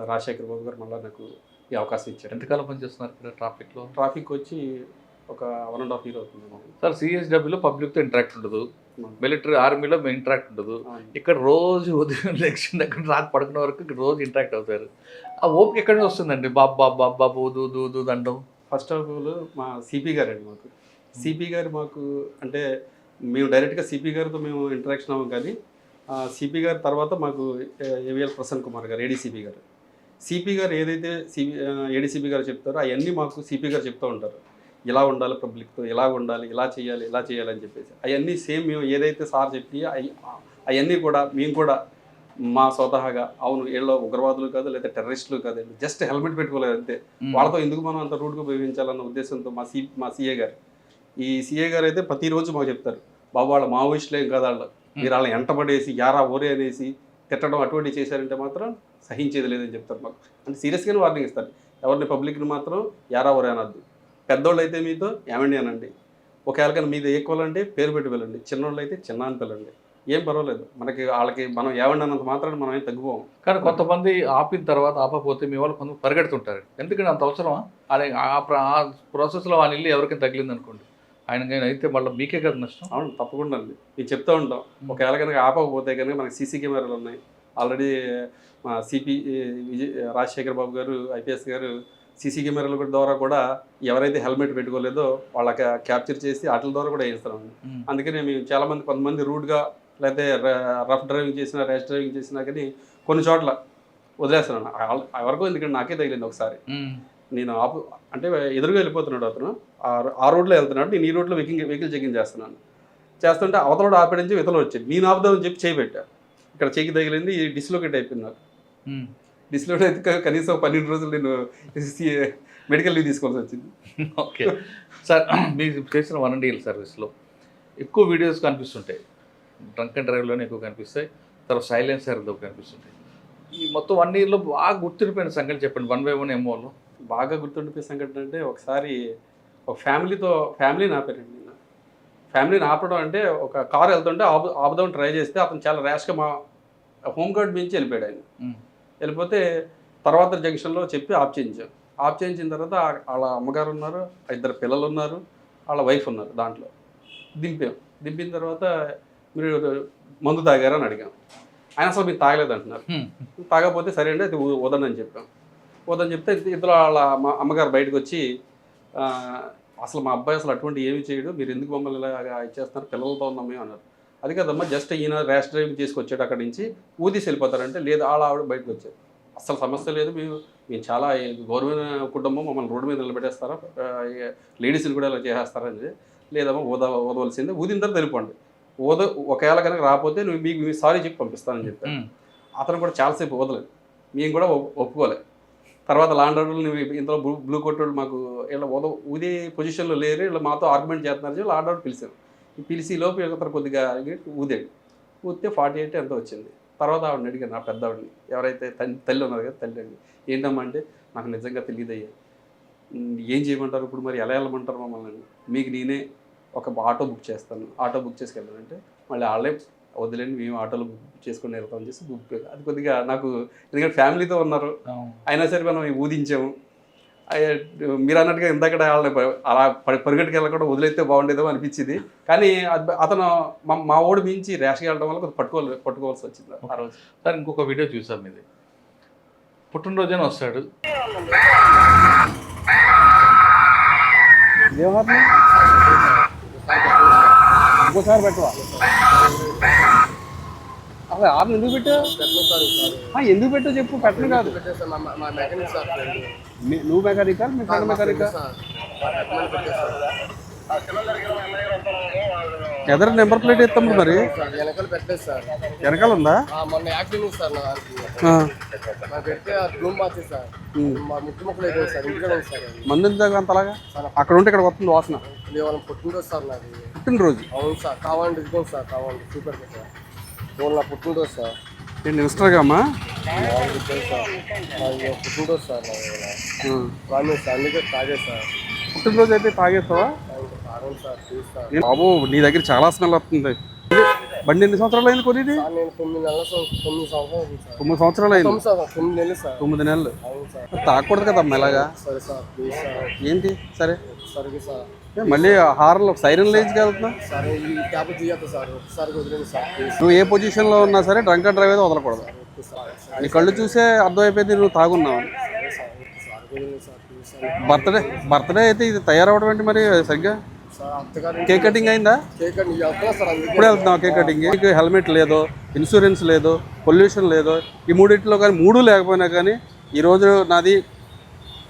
రాజశేఖర్ బాబు గారు మళ్ళీ నాకు ఈ అవకాశం ఇచ్చారు. ఎంతకాలం పనిచేస్తున్నారు ఇక్కడ ట్రాఫిక్లో? ట్రాఫిక్ వచ్చి ఒక 1.5 years అవుతుంది. సార్ సిఎస్డబ్ల్యూలో పబ్లిక్తో ఇంటరాక్ట్ ఉండదు, మిలిటరీ ఆర్మీలో ఇంటరాక్ట్ ఉండదు. ఇక్కడ రోజు ఉదయం లెక్షన్ దగ్గర రాత్రి పడుకునే వరకు ఇక్కడ రోజు ఇంటరాక్ట్ అవుతారు. ఆ ఓపిక ఎక్కడి నుంచి వస్తుందండి? బాబు ఊదు అండం. ఫస్ట్ ఆఫ్ ఆల్ మా సిపి గారు అండి. మాకు సిపి గారు మాకు అంటే మేము డైరెక్ట్గా సిపి గారితో మేము ఇంటరాక్షన్ అవ్వం, కానీ సిపి గారి తర్వాత మాకు ఏవిఎల్ ప్రసన్న కుమార్ గారు ఏడీసీపీ గారు, సిపి గారు ఏదైతే ఏడీసీపీ గారు చెప్తారో అవన్నీ మాకు సిపి గారు చెప్తూ ఉంటారు. ఇలా ఉండాలి, పబ్లిక్తో ఇలా ఉండాలి, ఇలా చేయాలి అని చెప్పేసి అవన్నీ సేమ్ మేము ఏదైతే సార్ చెప్పి అవన్నీ కూడా మేము కూడా మా స్వతహాగా అవును వీళ్ళు ఉగ్రవాదులు కాదు లేదా టెర్రరిస్టులు కాదు, జస్ట్ హెల్మెట్ పెట్టుకోలేదు అంతే. వాళ్ళతో ఎందుకు మనం అంత రూట్గా ఉపయోగించాలన్న ఉద్దేశంతో మా సిఏ గారు, ఈ సిఏ గారు అయితే ప్రతిరోజు మాకు చెప్తారు, బాబు వాళ్ళ మావోయిస్టులు ఏం కాదు, వాళ్ళు మీరు వాళ్ళని ఎంటబడేసి యారా ఓరే అనేసి తిట్టడం అటువంటి చేశారంటే మాత్రం సహించేది లేదని చెప్తారు మాకు. అంటే సీరియస్గానే వార్నింగ్ ఇస్తారు, ఎవరిని పబ్లిక్ని మాత్రం యారా ఓరే అనద్దు, పెద్దోళ్ళు అయితే మీతో ఏమండి అనండి, ఒకవేళ కానీ మీద ఈక్వల్ అంటే పేరు పెట్టి వెళ్ళండి, చిన్నోళ్ళు అయితే చిన్న అని పిల్లండి, ఏం పర్వాలేదు, వాళ్ళకి మనం ఏమండి అన్నంత మాత్రాన్ని మనం ఏం తగ్గిపోం. కానీ కొంతమంది ఆపిన తర్వాత ఆపకపోతే మీ వాళ్ళు కొంతమంది పరిగెడుతుంటారు. ఎందుకంటే అంత అవసరమా? ఆ ప్రాసెస్లో వాళ్ళ ఇల్లు ఎవరికైనా తగిలింది అనుకోండి, ఆయన అయితే మళ్ళీ మీకే కదా నష్టం. అవును, తప్పకుండా అండి, మేము చెప్తూ ఉంటాం. ఒకవేళ కనుక ఆపకపోతే కనుక మనకి సీసీ కెమెరాలు ఉన్నాయి. ఆల్రెడీ మా సిపి రాజశేఖర్ బాబు గారు ఐపీఎస్ గారు సీసీ కెమెరాల ద్వారా కూడా ఎవరైతే హెల్మెట్ పెట్టుకోలేదో వాళ్ళకి క్యాప్చర్ చేసి వాటి ద్వారా కూడా వేస్తామండి. అందుకని మేము చాలామంది కొంతమంది రూడ్గా లేకపోతే రఫ్ డ్రైవింగ్ చేసినా ర్యాష్ డ్రైవింగ్ చేసినా కానీ కొన్ని చోట్ల వదిలేస్తున్నాను. ఎవరికో ఎందుకంటే నాకే తగిలింది ఒకసారి. నేను అంటే ఎదురుగా వెళ్ళిపోతున్నాడు అతను, ఆ రోడ్లో వెళ్తున్నాడు, నేను ఈ రోడ్లో వెహికల్ చెకింగ్ చేస్తుంటే అవతల ఆపేడించి ఇతరులు వచ్చింది, నేను ఆపుదామని చెప్పి చేయబెట్టా, ఇక్కడ చేకి తగిలింది, ఈ డిస్లోకేట్ అయిపోయింది నాకు. డిస్లోకేట్ అయితే కనీసం 12 రోజులు నేను మెడికల్ లీవ్ తీసుకోవాల్సి వచ్చింది. ఓకే సార్, మీరు చేసిన 1 year సర్వీస్లో ఎక్కువ వీడియోస్ కనిపిస్తుంటాయి, డ్రంక్ అండ్ డ్రైవ్లోనే ఎక్కువ కనిపిస్తాయి, తర్వాత సైలెన్సర్లో కనిపిస్తుంటాయి. ఈ మొత్తం 1 yearలో బాగా గుర్తుండిపోయిన సంగతి చెప్పండి, 1 by 1 MOలో బాగా గుర్తుండిపోయే సంఘటన అంటే ఒకసారి ఒక ఫ్యామిలీని ఆపారండి. నేను ఫ్యామిలీని ఆపడం అంటే ఒక కారు వెళ్తుంటే ఆపుదాం ట్రై చేస్తే అతను చాలా ర్యాష్గా మా హోమ్ గార్డ్ మించి వెళ్ళిపోయాడు. ఆయన వెళ్ళిపోతే తర్వాత జంక్షన్లో చెప్పి ఆఫ్ చేయించిన తర్వాత వాళ్ళ అమ్మగారు ఉన్నారు, 2 పిల్లలు ఉన్నారు, వాళ్ళ వైఫ్ ఉన్నారు, దాంట్లో దింపిన తర్వాత మీరు మందు తాగారని అడిగాం. ఆయన అసలు మీరు తాగలేదు అంటున్నారు. తాగకపోతే సరే అండి అది వదలని చెప్పాం. వద్దని చెప్తే ఇద్దరు వాళ్ళ అమ్మగారు బయటకు వచ్చి అసలు మా అబ్బాయి అసలు అటువంటి ఏమి చేయడు, మీరు ఎందుకు మమ్మల్ని ఇలా ఇచ్చేస్తున్నారు, పిల్లలతో ఉన్నాం మేము అన్నారు. అది కదమ్మా, జస్ట్ ఈయన ర్యాష్ డ్రైవింగ్ చేసుకొచ్చాడు అక్కడి నుంచి, ఊదీసి వెళ్ళిపోతారంటే లేదు ఆవిడ బయటకు వచ్చారు, అసలు సమస్య లేదు, మేము చాలా గౌరవమైన కుటుంబం, మమ్మల్ని రోడ్డు మీద నిలబెట్టేస్తారా, లేడీస్ని కూడా ఇలా చేసేస్తారని, లేదమ్మా ఓదవలసిందే, ఊదిన తర్వాత వెళ్ళిపోండి, ఒకవేళ కనుక రాకపోతే మీకు సారీ చెప్పి పంపిస్తానని చెప్పాను. అతను కూడా చాలాసేపు వదలేదు, మేము కూడా ఒప్పుకోలేదు. తర్వాత లాండ్ ఆర్డర్లు ఇంతలో బ్లూ కొట్టోళ్ళు మాకు ఇలా ఊదే పొజిషన్లో లేరు, ఇలా మాతో ఆర్గ్యుమెంట్ చేస్తున్నారు, లాండ్ ఆర్డర్ పిలిచారు. పిలిచి లోపు ఇతను కొద్దిగా ఊదేడు, ఊదితే 48 ఎంతో వచ్చింది. తర్వాత ఆవిడని అడిగాను, నా పెద్దవాడిని, ఎవరైతే తల్లి ఉన్నారు కదా, తల్లి అండి, ఏంటమ్మా అంటే నాకు నిజంగా తెలియదయ్యా, ఏం చేయమంటారు ఇప్పుడు, మరి ఎలా వెళ్ళమంటారు మమ్మల్ని, మీకు నేనే ఒక ఆటో బుక్ చేస్తాను, ఆటో బుక్ చేసుకెళ్ళానంటే మళ్ళీ వాళ్ళే వదిలేండి, మేము ఆటోలో బుక్ చేసుకుని వెళ్తామని చేసి బుక్. అది కొద్దిగా నాకు ఎందుకంటే ఫ్యామిలీతో ఉన్నారు, అయినా సరే మనం ఊదించాము. మీరు అన్నట్టుగా ఇందాక వాళ్ళని అలా పరిగెట్టుకు వెళ్ళకుండా వదిలేస్తే బాగుండేదో అనిపించింది. కానీ అతను మా ఓడి మించి ర్యాష్గా వెళ్ళడం వల్ల కొద్దిగా పట్టుకోవాల్సి వచ్చింది ఆ రోజు. సార్ ఇంకొక వీడియో చూసాం, మీది పుట్టినరోజున వస్తాడు, ఏమన్నా ఇంకోసారి పెట్టవా అసలు ఆరు ఎందుకు పెట్టావు పెట్టను సార్ ఈసారి. ఎందుకు పెట్టావు చెప్పు పెట్టను కాదు పెట్టేస్తాను మా మెకానిక్ సార్ ఫ్రెండ్. నువ్వు మెకానికా మీ ఫ్రెండ్ మెకానికా సార్ పెట్టమని పెట్టేస్తాను ఎదర నెంబర్ ప్లేట్ ఎత్తాము మరి సార్. వెనకాల పెట్టలేదు సార్. వెనకాల ఉందా మొన్న యాక్సిడెంట్ సార్ నా దానికి. నాకు పెడితే ఆ బ్లూమ్ మార్చేది సార్. మా ముక్కు ముక్కలు అయిపోయింది సార్. ఇంటికాడ ఉంది సార్ అది. మంది ఎంత అంత అలాగా అక్కడ ఉంటే ఇక్కడ వస్తుంది వాసన ఇది వాళ్ళని పుట్టినరోజు సార్ నాది. పుట్టినరోజు అవును సార్. కావాలండి ఇదిగోండి సార్. కావాలండి సూపర్ సార్. ఇవాళ నా పుట్టినరోజు సార్. నేను ఇన్స్టాగ్రామా నాది సార్. నాది పుట్టినరోజు సార్ నాది ఇవాళ. Promise sir. అందుకే తాగే సార్. పుట్టినరోజు అయితే తాగేస్తావా తాగండి సార్. Please sir. బాబు నీ దగ్గర చాలా స్మెల్ వస్తుంది బండి ఎన్ని సంవత్సరాలు అయింది కొనేది సార్ నేను 9 సంవత్సరాలు ఉంది సార్. 9 సంవత్సరాలు అయింది 9 నెలలు సార్. 9 నెలలు అవును సార్. తాగకూడదు కదా అమ్మ ఇలాగా సరే సార్. Please sir. ఏంటి సరే సరిగ్గా సార్. మళ్ళీ హార్న్లో సైరన్ లేజ్కి వెళ్తున్నా సరే ఈ క్యాబ్ తీయద్దు సార్. ఒకసారి వదిలేండి సార్. ప్లీజ్ నువ్వు ఏ పొజిషన్లో ఉన్నా సరే డ్రంక్ అండ్ డ్రైవ్ అయితే వదలకూడదు సార్. నీ కళ్ళు చూసే అర్థమైపోయింది నువ్వు తాగున్నావు సరే సార్. సార్ వదిలేండి సార్. Please sir. బర్త్డే అయితే ఇది తయారవడం ఏంటి మరి సరిగ్గా సార్ అత్తగారు కేక్ కటింగ్ అయిందా కేక్ అని వెళ్తున్నా సార్. అందుకే ఇప్పుడే వెళ్తున్నావు కేక్ కటింగ్ నీకు హెల్మెట్ లేదు ఇన్సూరెన్స్ లేదు పొల్యూషన్ లేదు ఈ మూడింటిలో కానీ మూడు లేకపోయినా కానీ ఈరోజు నాది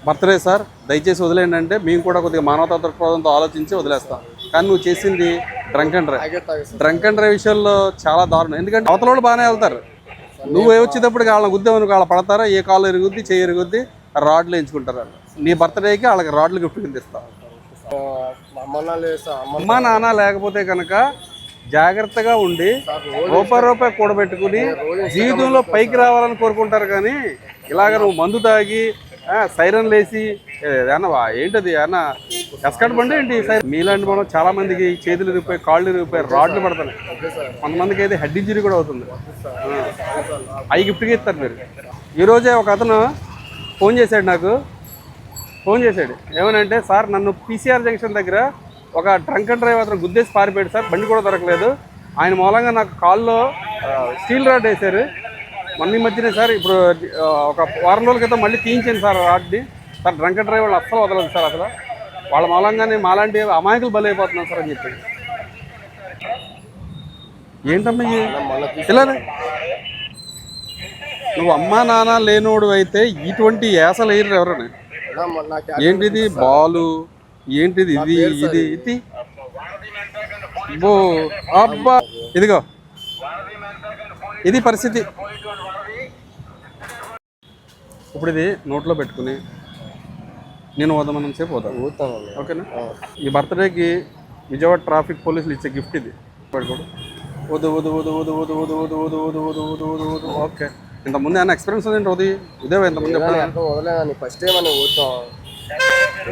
బర్త్డే సార్ దయచేసి వదిలేయండి అంటే మేము కూడా కొద్దిగా మానవతా దృక్పథంతో ఆలోచించి వదిలేస్తాం కానీ నువ్వు చేసింది డ్రంక్ అండ్ డ్రైవ్ తాగే సార్. డ్రంక్ అండ్ డ్రైవ్ విషయంలో చాలా దారుణం ఎందుకంటే అవతల వాళ్ళు బాగానే వెళ్తారు నువ్వు వచ్చేటప్పటికి వాళ్ళని గుద్దామని వాళ్ళ పడతారా ఏ కాళ్ళు ఎరుగుద్ది చేయి ఎరుగుద్ది రాడ్లు ఎంచుకుంటారు వాళ్ళు నీ బర్త్డేకి వాళ్ళకి రాడ్లు గిఫ్ట్ కింద ఇస్తావు మా అమ్మ లేదు సార్. అమ్మ నాన్న లేకపోతే కనుక జాగ్రత్తగా ఉండి రూపాయి కూడబెట్టుకుని జీవితంలో పైకి రావాలని కోరుకుంటారు కానీ ఇలాగ నువ్వు మందు తాగి సైరన్ లేసి ఏమన్నా ఏంటది ఏమన్నా ఎస్కట్ బండి ఏంటి మీలాంటి మనం చాలా మందికి చేతులు ఇరిగిపోయి కాళ్ళు ఇరిగిపోయి రాడ్లు పడతాయి కొంతమందికి అయితే హెడ్ ఇంజరీ కూడా అవుతుంది అవి గిఫ్ట్గా ఇస్తారు మీరు ఈరోజే ఒక అతను ఫోన్ చేశాడు నాకు ఫోన్ చేశాడు ఏమనంటే సార్ నన్ను పీసీఆర్ జంక్షన్ దగ్గర ఒక డ్రంక్ అండ్ డ్రైవ్ అతను గుద్దేసి పారిపోయాడు సార్ బండి కూడా దొరకలేదు ఆయన మూలంగా నాకు కాల్లో స్టీల్ రాడ్ వేశారు మొన్న ఈ మధ్యనే సార్ ఇప్పుడు ఒక వారం రోజుల క్రితం మళ్ళీ తీయించాను సార్ రాడ్ని సార్ డ్రంక్ అండ్ డ్రైవ్ వాళ్ళు అస్సలు వదలదు సార్ అసలు వాళ్ళ మూలంగానే మాలాంటి అమాయకులు బలైపోతున్నాం సార్ అని చెప్పి ఏంటమ్మా ఇలా నువ్వు అమ్మా నాన్న లేనోడు అయితే ఇటువంటి యాసలు వేయరు ఎవరని ఏంటిది బాలు ఏంటిది ఇది ఇది ఇది అబ్బా ఇదిగో ఇది పరిస్థితి ఇప్పుడు ఇది నోట్లో పెట్టుకుని నేను వదమనం సేపు పోతాను ఓకేనా ఈ బర్త్డేకి విజయవాడ ట్రాఫిక్ పోలీసులు ఇచ్చే గిఫ్ట్ ఇది పడుకోడు వదు వదు వదు వదు వదు వదు వదు వదు వదు వదు వదు వదు వదు ఓకే ఇంతకుముందు ఏమైనా ఎక్స్పీరియన్స్ ఉందండి ఉదయం ఇదే ఇంతకుముందు వదలేదని ఫస్ట్ టైం అని పోతాం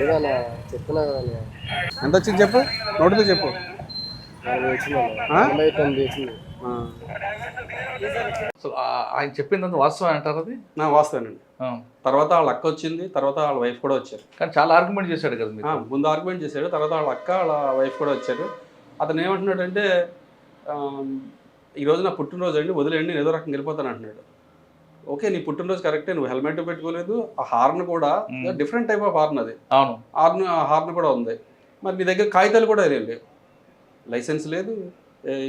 ఏదన్నా చెప్తున్నా కదా ఎంత వచ్చింది చెప్పు నోటితో చెప్పు సో ఆయన చెప్పిందంత వాస్తవం అంటారు అది నా వాస్తవేనండి తర్వాత వాళ్ళ అక్క వచ్చింది తర్వాత వాళ్ళ వైఫ్ కూడా వచ్చారు కానీ చాలా ఆర్గ్యుమెంట్ చేశాడు కదా మీరు ముందు ఆర్గ్యుమెంట్ చేశాడు తర్వాత వాళ్ళ అక్క వాళ్ళ వైఫ్ కూడా వచ్చారు అతను ఏమంటున్నాడంటే ఈరోజు నా పుట్టినరోజు అండి వదిలేండి నేను ఏదో రకంగా వెళ్ళిపోతాను అంటున్నాడు ఓకే నీ పుట్టినరోజు కరెక్టే నువ్వు హెల్మెట్ పెట్టుకోలేదు ఆ హార్న్ కూడా డిఫరెంట్ టైప్ ఆఫ్ హార్న్ అది అవును హార్న్ కూడా ఉంది మరి నీ దగ్గర కాగితాలు కూడా లేవు లైసెన్స్ లేదు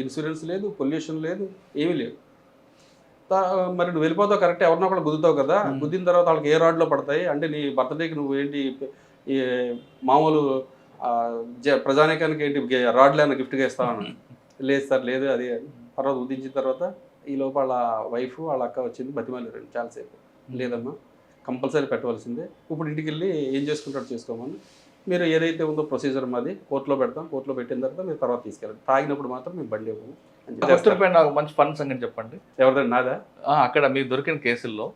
ఇన్సూరెన్స్ లేదు పొల్యూషన్ లేదు ఏమీ లేవు మరి నువ్వు వెళ్ళిపోతావు కరెక్ట్ ఎవరినో కూడా గుద్దుతావు కదా గుద్దిన తర్వాత వాళ్ళకి ఏ రాడ్లో పడతాయి అంటే నీ బర్త్డేకి నువ్వు ఏంటి ఈ మామూలు ప్రజానీకానికి ఏంటి రాడ్లు ఏమైనా గిఫ్ట్గా ఇస్తావని లేదు సార్ లేదు అది తర్వాత ఉదించిన తర్వాత ఈ లోపు వాళ్ళ వైఫ్ వాళ్ళ అక్క వచ్చింది బతిమాలేరు చాలాసేపు లేదమ్మా కంపల్సరీ పెట్టవలసిందే ఇప్పుడు ఇంటికి వెళ్ళి ఏం చేసుకుంటాడు చేసుకోమని మీరు ఏదైతే ఉందో ప్రొసీజర్ మాది కోర్టులో పెడతాం కోర్టులో పెట్టిన తర్వాత మీరు తర్వాత తీసుకెళ్ళండి తాగినప్పుడు మాత్రం మేము బండి ఇవ్వము నాకు మంచి ఫన్ సంగతి చెప్పండి ఎవరిదండి నాదా అక్కడ మీకు దొరికిన కేసుల్లో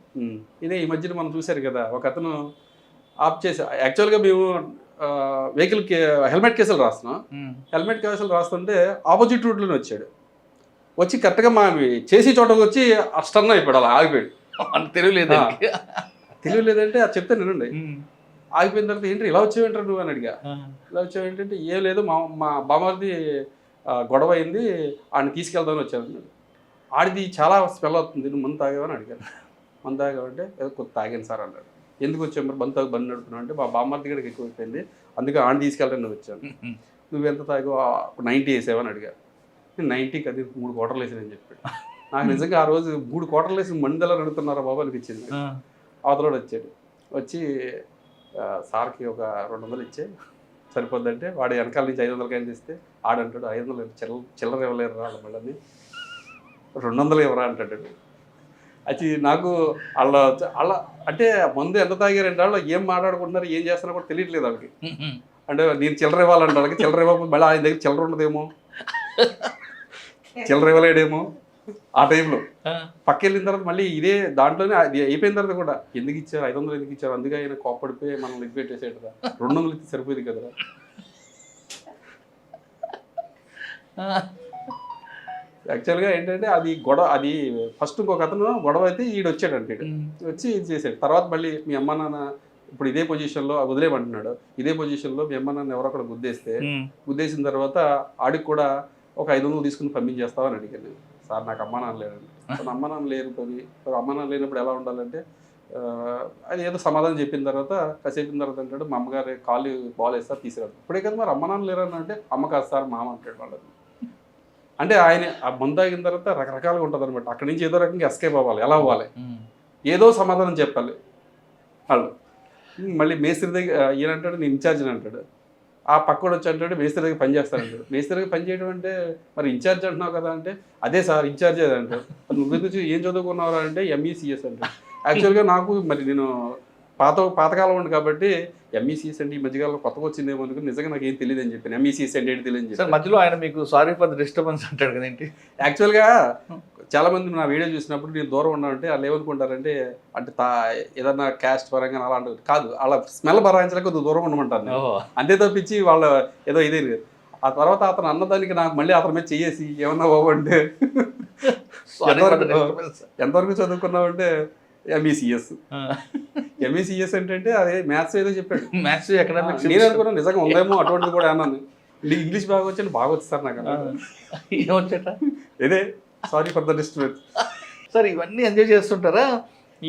ఇదే ఈ మధ్యన మనం చూశారు కదా ఒక అతను ఆప్ చేసి యాక్చువల్గా మేము వెహికల్కి హెల్మెట్ కేసులు రాస్తున్నాం హెల్మెట్ కేసులు రాస్తుంటే ఆపోజిట్ రూట్లోనే వచ్చాడు వచ్చి కరెక్ట్గా మా చేసి చోటకు వచ్చి అస్టర్న్ అయిపోయాడు అలా ఆగిపోయాడు తెలియలేదు తెలియలేదంటే అది చెప్తే నేనండి ఆగిపోయిన తర్వాత ఏంటి ఇలా వచ్చావేంటారు నువ్వు అని అడిగా ఇలా వచ్చావు ఏంటంటే ఏం లేదు మా బామ్మది గొడవ అయింది ఆడిని తీసుకెళ్దామని వచ్చాను ఆడిది చాలా స్మెల్ అవుతుంది నువ్వు మందు తాగావని అడిగాను మందు తాగావంటే ఏదో కొత్త తాగాను సార్ అన్నాడు ఎందుకు వచ్చావు మరి బండి నడుపుతున్నావు అంటే మా బామ్మది కూడా ఎక్కువ అయిపోయింది అందుకే ఆడిని తీసుకెళ్ళడానికి వచ్చాను నువ్వు ఎంత తాగావు 90 వేసావని అడిగా నేను 90కి అది 3 క్వార్టర్లు వేసానని చెప్పాడు. నాకు నిజంగా ఆ రోజు 3 క్వార్టర్లు వేసి మండల అడుగుతున్నారా బాబు అనిపించింది. అవతలోడు వచ్చాడు, వచ్చి సార్కి ఒక 200 ఇచ్చే సరిపోద్దంటే వాడు వెనకాల నుంచి 500 కాయలు తీస్తే ఆడంటాడు 500 చిల్లర ఇవ్వలేరు రా మళ్ళీ 200 ఇవ్వరా అంటాడు. అది నాకు అలా అంటే మందు ఎంత తాగారంటే వాళ్ళు ఏం మాట్లాడుకుంటున్నారు ఏం చేస్తున్నా కూడా తెలియట్లేదు వాళ్ళకి. అంటే నేను చిల్లర ఇవ్వాలంటే వాళ్ళకి చిల్లర ఇవ్వకపోతే మళ్ళీ ఆయన దగ్గర చిల్లర ఉండదేమో, చిల్లర ఇవ్వలేడేమో. ఆ టైంలో పక్క వెళ్ళిన తర్వాత మళ్ళీ ఇదే దాంట్లోనే అది అయిపోయిన తర్వాత కూడా ఎందుకు ఇచ్చారు 500 ఎందుకు ఇచ్చారు, అందుకే ఆయన కోప్పడిపోయి మనం లెగ్ పెట్టేసేటరా 200 ఇచ్చి సరిపోయింది కదరా. యాక్చువల్గా ఏంటంటే అది గొడవ, అది ఫస్ట్ ఇంకొక అతను గొడవ అయితే ఈడు వచ్చాడంటే వచ్చి ఇది చేశాడు. తర్వాత మళ్ళీ మీ అమ్మ నాన్న ఇప్పుడు ఇదే పొజిషన్లో వదిలేమంటున్నాడు, ఇదే పొజిషన్లో మీ అమ్మ నాన్న ఎవరో అక్కడ గుద్దేసిన తర్వాత ఆడికి కూడా ఒక 500 తీసుకుని పంపించేస్తామని అడిగాను. సార్ నాకు అమ్మ నాన్న లేరండి. అమ్మ నాన్న లేరు పని, అమ్మ నాన్న లేనప్పుడు ఎలా ఉండాలంటే అది ఏదో సమాధానం చెప్పిన తర్వాత కాసేపిన తర్వాత అంటాడు మా అమ్మగారు కాలు బాల్ వేస్తారు తీసుకురాడు. ఇప్పుడే కదా మరి అమ్మ నాన్న లేరని అంటే అమ్మ కాదు సార్ మామ అంటాడు వాళ్ళని. అంటే ఆయన ఆ మందు తాగిన తర్వాత రకరకాలుగా ఉంటుంది అనమాట. అక్కడి నుంచి ఏదో రకంగా ఎస్కేప్ అవ్వాలి, ఎలా అవ్వాలి, ఏదో సమాధానం చెప్పాలి వాళ్ళు. మళ్ళీ మేస్త్రి దగ్గర ఈయన అంటాడు నేను ఇన్ఛార్జ్ అని అంటాడు. ఆ పక్కడు వచ్చి అంటాడు మేస్త్రి దగ్గర పని చేస్తానంటాడు. మేస్త్రి దగ్గర పని చేయడం అంటే మరి ఇన్ఛార్జ్ అంటున్నావు కదా అంటే అదే సార్ ఇన్ఛార్జ్ అదే అంటాడు. నువ్వు గురించి ఏం చదువుకున్నావు అంటే MECS అంటాడు. యాక్చువల్గా నాకు మరి నేను పాతకాలం ఉంది కాబట్టి MECS అంటే ఈ మధ్యకాలంలో కొత్తగా వచ్చిందేమో అనుకుని నిజంగా నాకు ఏం తెలియదు అని చెప్పాను. MECS అంటే ఏంటి తెలియదు సార్. మధ్యలో ఆయన మీకు సారీ ఫర్ ద డిస్టర్బెన్స్ అంటాడు కదేంటి. యాక్చువల్గా చాలా మంది నా వీడియో చూసినప్పుడు నేను దూరం ఉన్నానంటే వాళ్ళు ఏమనుకుంటారంటే అంటే ఏదన్నా క్యాస్ట్ పరంగా అలాంటివి కాదు, అలా స్మెల్ భరాయించలేక కొద్దిగా దూరం ఉండమంటాను అంతే తప్పించి వాళ్ళ ఏదో ఇదే లేదు. ఆ తర్వాత అతను అన్నదానికి నాకు మళ్ళీ అతని మీద చెయ్యేసి ఏమన్నా బాబు అంటే ఎంతవరకు చదువుకున్నావు అంటే MECS అంటే అదే మ్యాథ్స్ ఏదో చెప్పాడు. మ్యాథ్స్ ఎకనామిక్స్ నేను అనుకున్నాను నిజంగా ఉందేమో అటువంటిది కూడా అన్నాను. ఇంగ్లీష్ బాగా వచ్చి బాగా వచ్చి సార్ నాకు ఏమొచ్చట ఇదే sorry for the disturbance. Sir ఇవన్నీ ఎంజాయ్ చేస్తుంటారా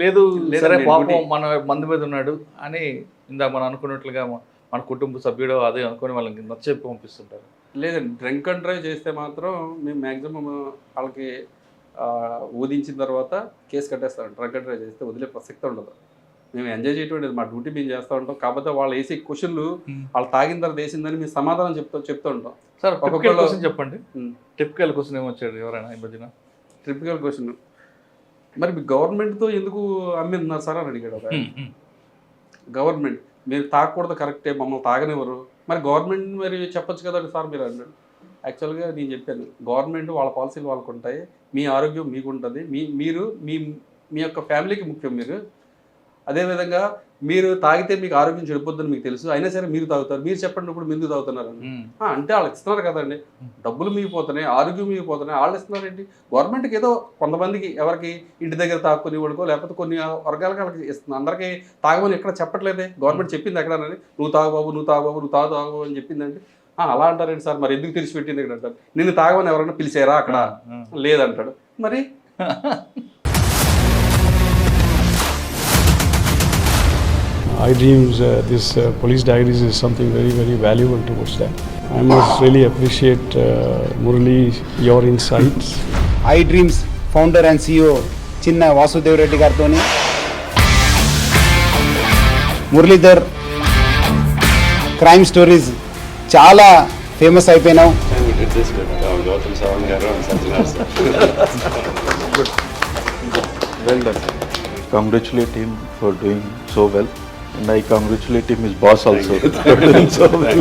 లేదు సరే పాపం మన మంది మీద ఉన్నాడు అని ఇందాక మనం అనుకున్నట్లుగా మన కుటుంబ సభ్యుడు అదే అనుకుని వాళ్ళకి నచ్చేపి పంపిస్తుంటారు? లేదండి, డ్రింక్ అండ్ డ్రైవ్ చేస్తే మాత్రం మేము మ్యాక్సిమం వాళ్ళకి ఊదించిన తర్వాత కేసు కట్టేస్తాం. డ్రంక్ అండ్ డ్రైవ్ చేస్తే వదిలే ప్రసక్తి ఉండదు. మేము ఎంజాయ్ చేయటం మా డ్యూటీ మేము చేస్తూ ఉంటాం. కాకపోతే వాళ్ళు వేసే క్వశ్చన్లు వాళ్ళు తాగిన తర్వాత వేసిందని మేము సమాధానం చెప్తూ ఉంటాం. సార్ టిపికల్ క్వశ్చన్ చెప్పండి. టిపికల్ క్వశ్చన్ ఏమొచ్చాడు ఎవరైనా ఈ మధ్యన? టిపికల్ క్వశ్చన్ మరి మీ గవర్నమెంట్తో ఎందుకు అమ్మిస్తున్నారు సార్ అని అడిగాడు. గవర్నమెంట్ మీరు తాగకూడదు కరెక్టే, మమ్మల్ని తాగనివ్వరు, మరి గవర్నమెంట్ మరి చెప్పొచ్చు కదా సార్ మీరు అన్నాడు. యాక్చువల్గా నేను చెప్పాను గవర్నమెంట్ వాళ్ళ పాలసీలు వాళ్ళకు ఉంటాయి, మీ ఆరోగ్యం మీకు ఉంటుంది, మీరు మీ యొక్క ఫ్యామిలీకి ముఖ్యం. మీరు అదేవిధంగా మీరు తాగితే మీకు ఆరోగ్యం చెడిపోద్దని మీకు తెలుసు, అయినా సరే మీరు తాగుతారు, మీరు చెప్పండి ఇప్పుడు ఎందుకు తాగుతున్నారు అంటే వాళ్ళు ఇస్తున్నారు కదండి, డబ్బులు మిగిపోతున్నాయి, ఆరోగ్యం మిగిపోతున్నాయి, వాళ్ళు ఇస్తున్నారండి. గవర్నమెంట్కి ఏదో కొంతమందికి ఎవరికి ఇంటి దగ్గర తాక్కుని వాడుకో లేకపోతే కొన్ని వర్గాలకి వాళ్ళకి ఇస్తుంది, అందరికీ తాగమని ఎక్కడ చెప్పట్లేదే. గవర్నమెంట్ చెప్పింది ఎక్కడనని నువ్వు తాగుబాబు నువ్వు తాగుబాబు నువ్వు తాగుబాబు అని చెప్పిందండి. అలా అంటారండి సార్, మరి ఎందుకు తెరిచిపెట్టింది ఇక్కడ అంటారు. నిన్ను తాగమని ఎవరైనా పిలిచారా అక్కడ లేదంటాడు. మరి iDreams, this police diaries is something very, very valuable towards that. I must really appreciate Murali, your insights. iDreams founder and CEO Chinna Vasudev Reddy gartoni Muralidhar crime stories చాలా famous అయిపోయినావు. Well done. Congratulate him for doing so well, and I congratulate him, his boss also, for doing so well.